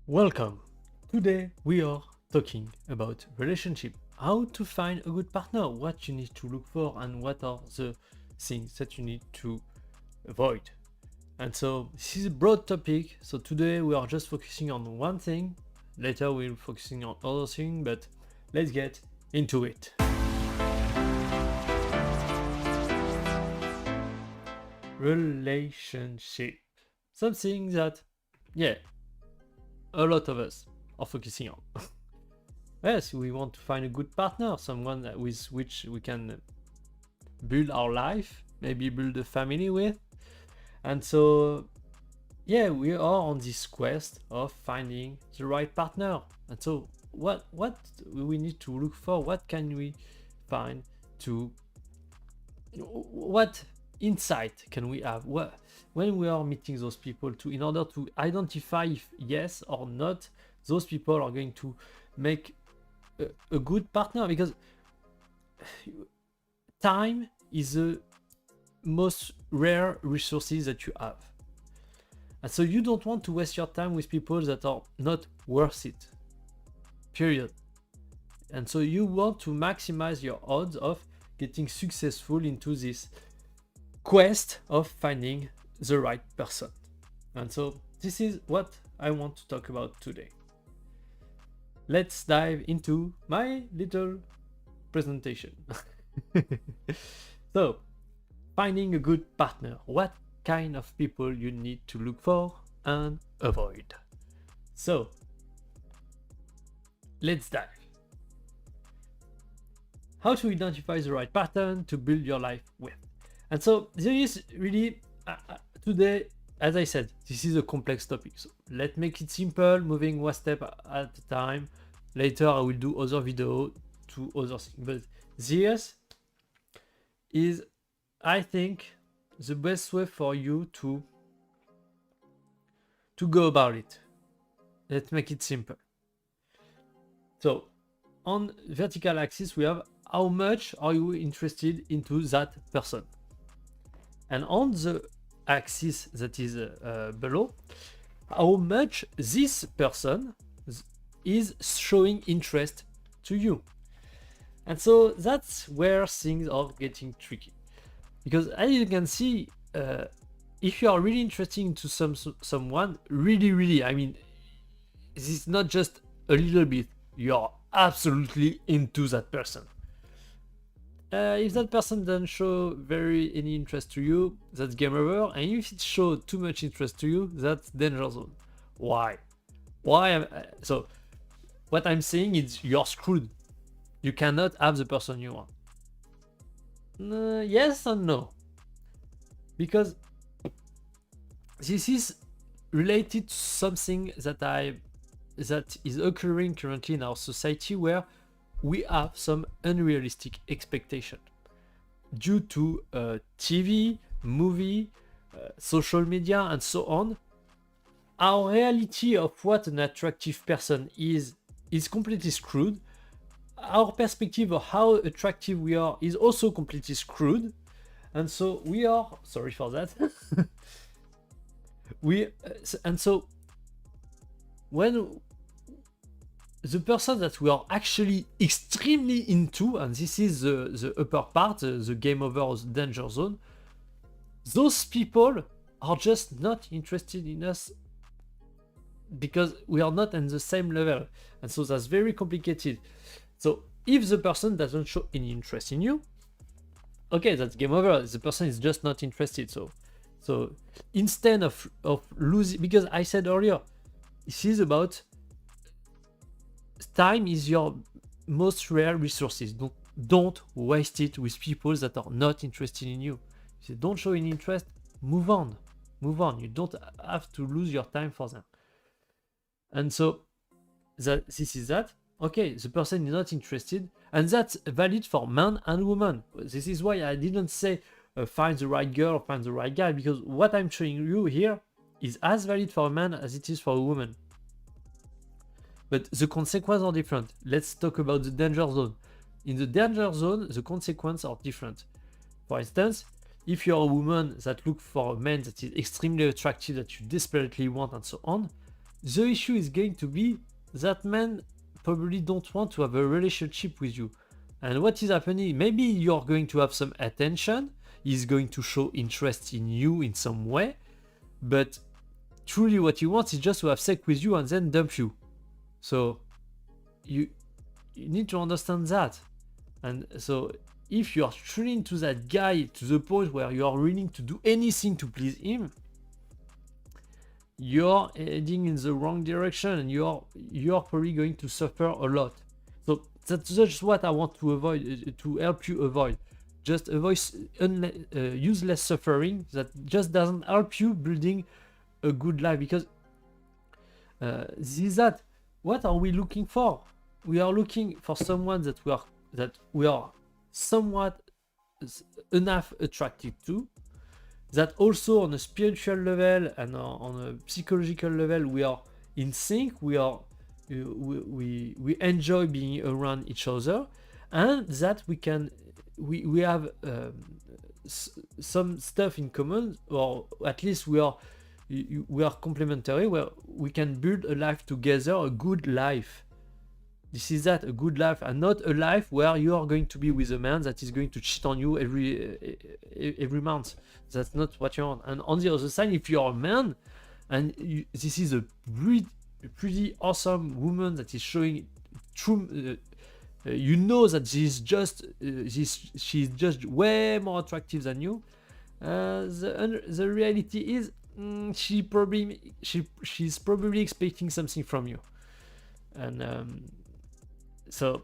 Welcome. Today we are talking about relationship, how to find a good partner, what you need to look for, and what are the things that you need to avoid. And so this is a broad topic. So today we are just focusing on one thing. Later we'll be focusing on other things, but let's get into it. Relationship. Something that, a lot of us are focusing on. Yes, we want to find a good partner, someone with which we can build our life, maybe build a family with. And so, we are on this quest of finding the right partner. And so, what we need to look for? What can we find to? What insight can we have? When we are meeting those people in order to identify if yes or not those people are going to make a good partner, because time is the most rare resources that you have, and so you don't want to waste your time with people that are not worth it, period. And so you want to maximize your odds of getting successful into this quest of finding the right person. And so this is what I want to talk about today. Let's dive into my little presentation. So, finding a good partner. What kind of people you need to look for and avoid. So, let's dive. How to identify the right pattern to build your life with. And so there is really, today, as I said, this is a complex topic. So let's make it simple, moving one step at a time. Later I will do other video to other things. But this is, I think, the best way for you to go about it. Let's make it simple. So on vertical axis, we have how much are you interested into that person. And on the axis that is below, how much this person is showing interest to you. And so that's where things are getting tricky, because as you can see, if you are really interested into someone, really, I mean, this is not just a little bit, you are absolutely into that person. If that person doesn't show any interest to you, that's game over. And if it shows too much interest to you, that's danger zone. Why? So what I'm saying is you're screwed. You cannot have the person you want. Yes and no. Because this is related to something that is occurring currently in our society, where we have some unrealistic expectation due to TV, movie, social media, and so on. Our reality of what an attractive person is completely screwed. Our perspective of how attractive we are is also completely screwed. And so we are, sorry for that. And so when the person that we are actually extremely into, and this is the upper part, the game over, the danger zone, those people are just not interested in us because we are not on the same level. And so that's very complicated. So if the person doesn't show any interest in you, okay, that's game over. The person is just not interested. So instead of losing, because I said earlier, this is about time is your most rare resources. Don't waste it with people that are not interested in you. If they don't show any interest, move on. You don't have to lose your time for them. And so this is that. Okay, the person is not interested, and that's valid for man and woman. This is why I didn't say find the right girl or find the right guy, because what I'm showing you here is as valid for a man as it is for a woman. But the consequences are different. Let's talk about the danger zone. In the danger zone, the consequences are different. For instance, if you're a woman that looks for a man that is extremely attractive, that you desperately want, and so on, the issue is going to be that men probably don't want to have a relationship with you. And what is happening? Maybe you're going to have some attention, he's going to show interest in you in some way, but truly what he wants is just to have sex with you and then dump you. So you need to understand that. And so if you are truly into that guy to the point where you are willing to do anything to please him, you're heading in the wrong direction, and you're probably going to suffer a lot. So that's just what I want to avoid, to help you avoid. Just avoid useless suffering that just doesn't help you building a good life. Because this is that. What are we looking for? We are looking for someone that we are somewhat enough attracted to, that also on a spiritual level and on a psychological level we are in sync, we enjoy being around each other, and that we have some stuff in common, or at least we are complementary, where we can build a life together, a good life. This is that, a good life, and not a life where you are going to be with a man that is going to cheat on you every month. That's not what you want. And on the other side, if you're a man and this is a pretty awesome woman that is showing true, you know that she's just way more attractive than you. The reality is, she's probably expecting something from you, and so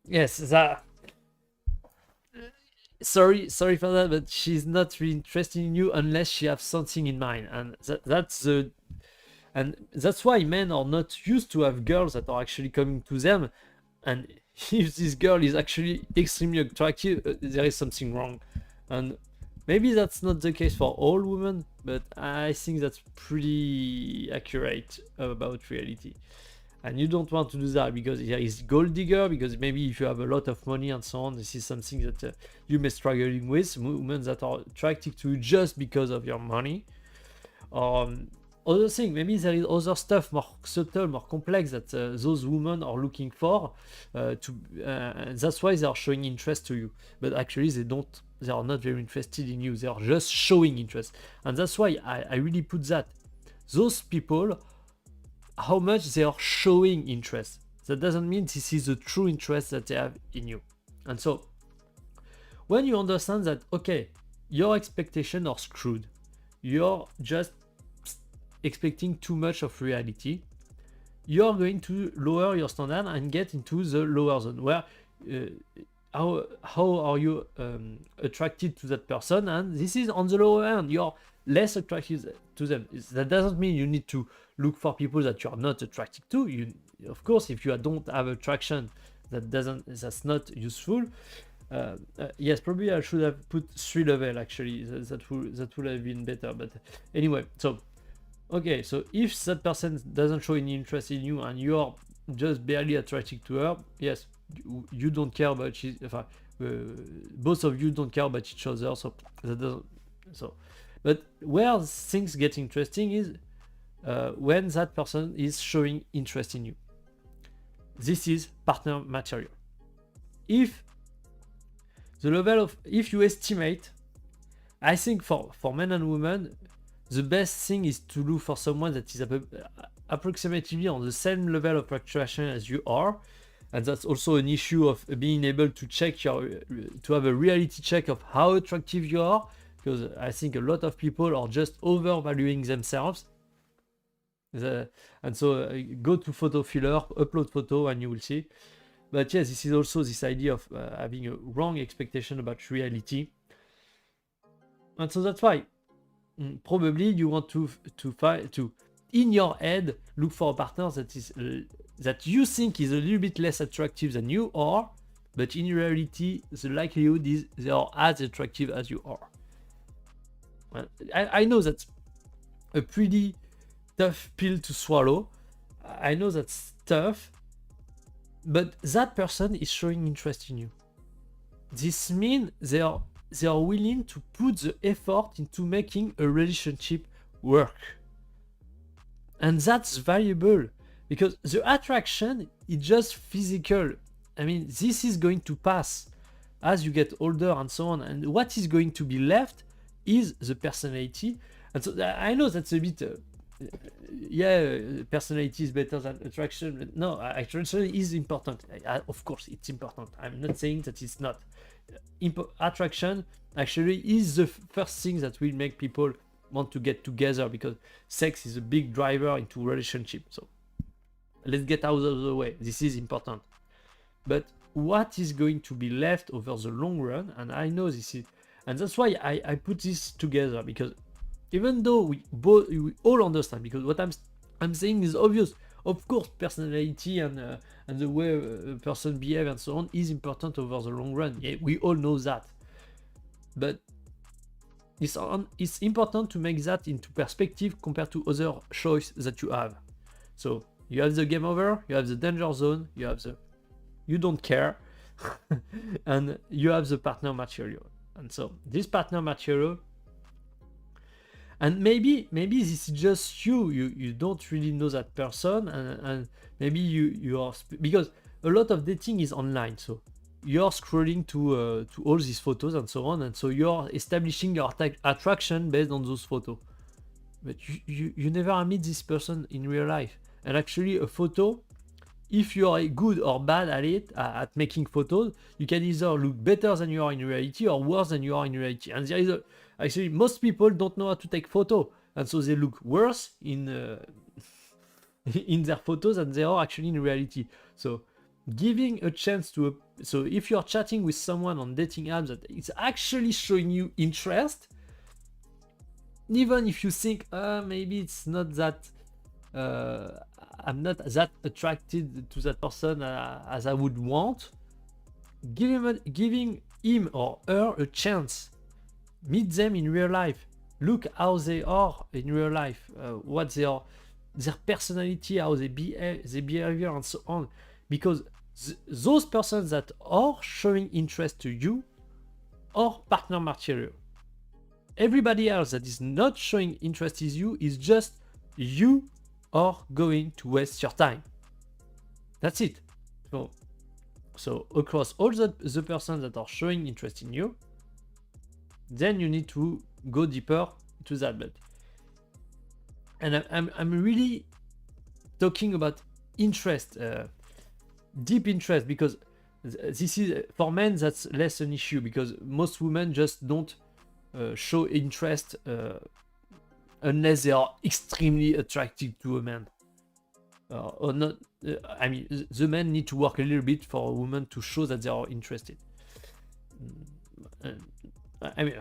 yes, that. Sorry for that, but she's not really interested in you unless she has something in mind, and that's why men are not used to have girls that are actually coming to them. And if this girl is actually extremely attractive, there is something wrong. And maybe that's not the case for all women, but I think that's pretty accurate about reality. And you don't want to do that because there is gold digger, because maybe if you have a lot of money and so on, this is something that you may struggling with, women that are attracted to you just because of your money. Other thing, maybe there is other stuff more subtle, more complex that those women are looking for, that's why they are showing interest to you. But actually they are not very interested in you, they are just showing interest. And that's why I really put that. Those people, how much they are showing interest, that doesn't mean this is the true interest that they have in you. And so when you understand that, okay, your expectations are screwed, you're just expecting too much of reality, you're going to lower your standard and get into the lower zone, where how are you attracted to that person, and this is on the lower end, you're less attracted to them. That doesn't mean you need to look for people that you are not attracted to. You, of course, if you don't have attraction, that's not useful. Yes, probably I should have put 3 level actually. That would have been better. But anyway, so okay, so if that person doesn't show any interest in you and you are just barely attracted to her, yes, you don't care about both of you don't care about each other. So that doesn't. So, but where things get interesting is when that person is showing interest in you. This is partner material. If you estimate, I think for men and women, the best thing is to look for someone that is approximately on the same level of attraction as you are. And that's also an issue of being able to to have a reality check of how attractive you are, because I think a lot of people are just overvaluing themselves. And so go to photo filler, upload photo, and you will see. But yes, this is also this idea of having a wrong expectation about reality. And so that's why probably you want to in your head look for a partner that you think is a little bit less attractive than you are, but in reality the likelihood is they are as attractive as you are. I know that's a pretty tough pill to swallow. I know that's tough, but that person is showing interest in you. This means they are willing to put the effort into making a relationship work. And that's valuable because the attraction is just physical. I mean, this is going to pass as you get older and so on. And what is going to be left is the personality. And so I know that's a bit, personality is better than attraction. But no, attraction is important. Of course, it's important. I'm not saying that it's not. Attraction actually is the first thing that will make people want to get together, because sex is a big driver into relationship. So let's get out of the way. This is important. But what is going to be left over the long run? And I know this is, and that's why I put this together, because even though we all understand, because what I'm saying is obvious. Of course, personality and the way a person behaves and so on is important over the long run. Yeah, we all know that. But it's important to make that into perspective compared to other choices that you have. So you have the game over, you have the danger zone, you have the you don't care, and you have the partner material. And so this partner material, and maybe this is just you don't really know that person, and maybe you are, because a lot of dating is online, so you're scrolling to all these photos and so on, and so you're establishing your attraction based on those photos, but you never meet this person in real life. And actually a photo, if you are good or bad at it, at making photos, you can either look better than you are in reality or worse than you are in reality. And there is actually most people don't know how to take photo, and so they look worse in in their photos than they are actually in reality. So giving a chance to so if you're chatting with someone on dating apps that it's actually showing you interest, even if you think maybe it's not that I'm not that attracted to that person as I would want, giving him or her a chance, meet them in real life, look how they are in real life, what they are, their personality, how they behave, their behavior and so on, because those persons that are showing interest to you are partner material. Everybody else that is not showing interest in you is just you are going to waste your time. That's it. So across all the persons that are showing interest in you, then you need to go deeper to that. But and I'm really talking about interest, deep interest, because this is for men that's less an issue, because most women just don't show interest unless they are extremely attracted to a man, or not. I mean, the men need to work a little bit for a woman to show that they are interested. I mean,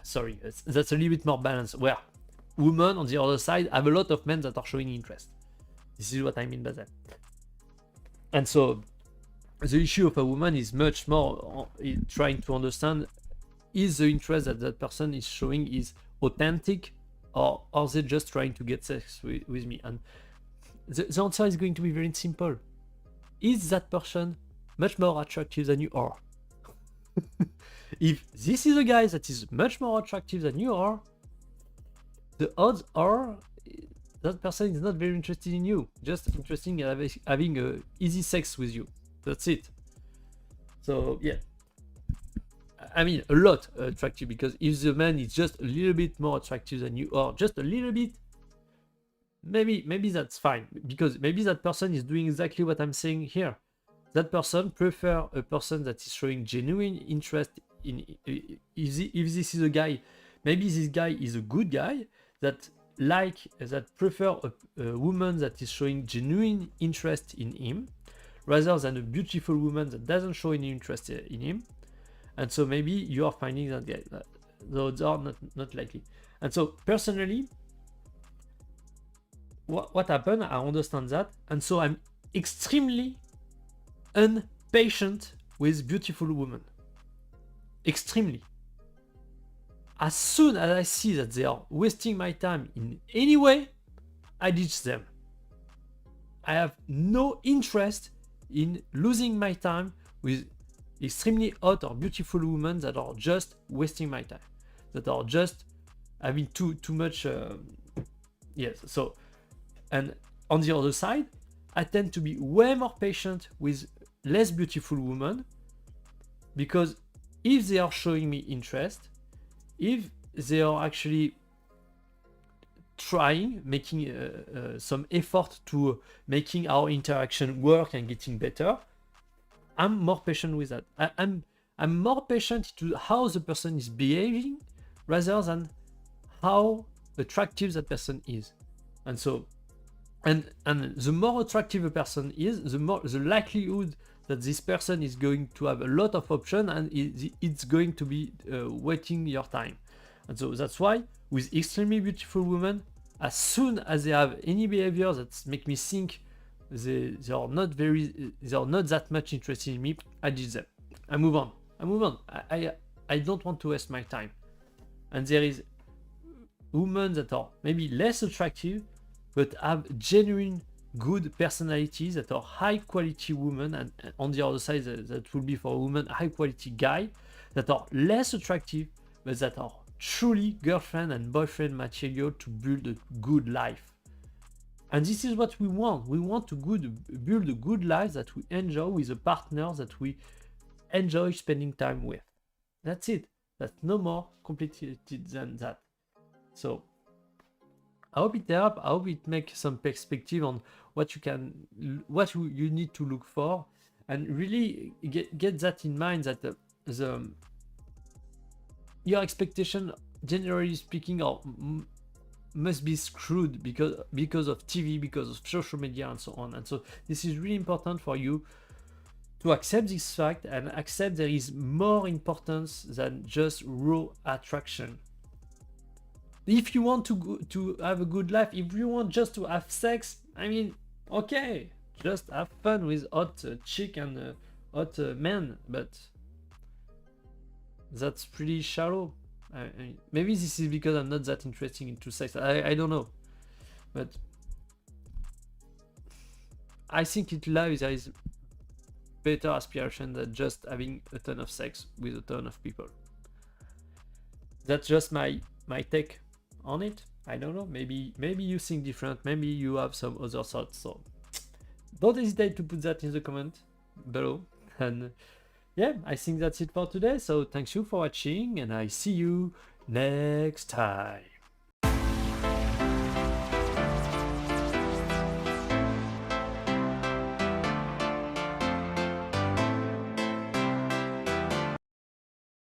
sorry, that's a little bit more balanced, where women on the other side have a lot of men that are showing interest. This is what I mean by that. And so the issue of a woman is much more trying to understand, is the interest that that person is showing is authentic, or are they just trying to get sex with me? And the answer is going to be very simple. Is that person much more attractive than you are? If this is a guy that is much more attractive than you are, the odds are that person is not very interested in you, just interested in having easy sex with you. That's it. So yeah, I mean a lot attractive, because if the man is just a little bit more attractive than you are, just a little bit, maybe that's fine, because maybe that person is doing exactly what I'm saying here. That person prefer a person that is showing genuine interest in, if this is a guy, maybe this guy is a good guy that prefer a woman that is showing genuine interest in him, rather than a beautiful woman that doesn't show any interest in him. And so maybe you are finding that guy. Those are not likely. And so personally, what happened, I understand that, and so I'm extremely impatient with beautiful women. Extremely. As soon as I see that they are wasting my time in any way, I ditch them. I have no interest in losing my time with extremely hot or beautiful women that are just wasting my time, that are just having too much. Yes, so And on the other side, I tend to be way more patient with less beautiful women, because if they are showing me interest, if they are actually trying, making some effort to making our interaction work and getting better, I'm more patient with that. I'm more patient to how the person is behaving rather than how attractive that person is. And so, and the more attractive a person is, the more the likelihood that this person is going to have a lot of options, and it's going to be wasting your time. And so that's why with extremely beautiful women, as soon as they have any behavior that make me think they are not that much interested in me, I ditch them. I move on. I don't want to waste my time. And there is women that are maybe less attractive but have genuine good personalities, that are high quality women, and on the other side that will be for a woman high quality guy, that are less attractive but that are truly girlfriend and boyfriend material to build a good life. And this is what we want. We want to build a good life that we enjoy with a partner that we enjoy spending time with. That's it. That's no more complicated than that. So I hope it helps. I hope it makes some perspective on what you need to look for, and really get that in mind, that your expectation, generally speaking, must be screwed because of TV, because of social media, and so on. And so this is really important for you to accept this fact and accept there is more importance than just raw attraction. If you want to have a good life, if you want just to have sex, I mean, okay, just have fun with hot chick and hot men, but that's pretty shallow. Maybe this is because I'm not that interested into sex. I don't know, but I think in life there is better aspiration than just having a ton of sex with a ton of people. That's just my take on it. I don't know. Maybe you think different. Maybe you have some other thoughts. So don't hesitate to put that in the comment below. And yeah, I think that's it for today. So thanks you for watching, and I see you next time.